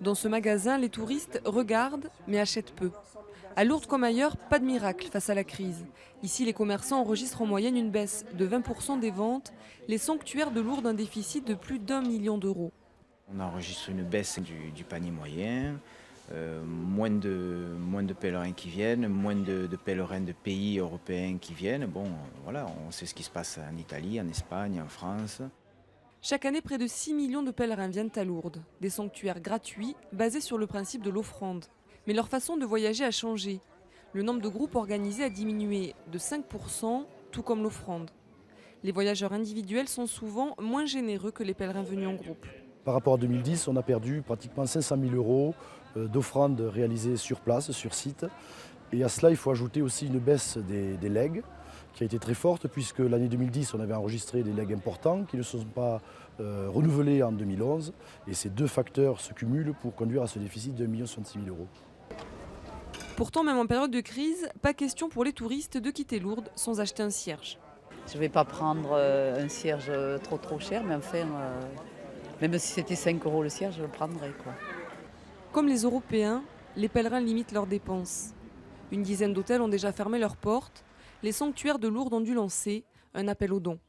Dans ce magasin, les touristes regardent mais achètent peu. À Lourdes comme ailleurs, pas de miracle face à la crise. Ici, les commerçants enregistrent en moyenne une baisse de 20% des ventes, les sanctuaires de Lourdes un déficit de plus d'1 million d'euros. On enregistre une baisse du panier moyen, moins de pèlerins qui viennent, moins de pèlerins de pays européens qui viennent. Bon, voilà, on sait ce qui se passe en Italie, en Espagne, en France. Chaque année, près de 6 millions de pèlerins viennent à Lourdes, des sanctuaires gratuits basés sur le principe de l'offrande. Mais leur façon de voyager a changé. Le nombre de groupes organisés a diminué de 5%, tout comme l'offrande. Les voyageurs individuels sont souvent moins généreux que les pèlerins venus en groupe. Par rapport à 2010, on a perdu pratiquement 500 000 euros d'offrandes réalisées sur place, sur site. Et à cela, il faut ajouter aussi une baisse des legs qui a été très forte puisque l'année 2010, on avait enregistré des legs importants qui ne sont pas renouvelés en 2011. Et ces deux facteurs se cumulent pour conduire à ce déficit de 1,66 million d'euros. Pourtant, même en période de crise, pas question pour les touristes de quitter Lourdes sans acheter un cierge. Je ne vais pas prendre un cierge trop cher, mais enfin, même si c'était 5 euros le cierge, je le prendrais, quoi. Comme les Européens, les pèlerins limitent leurs dépenses. Une dizaine d'hôtels ont déjà fermé leurs portes. Les sanctuaires de Lourdes ont dû lancer un appel aux dons.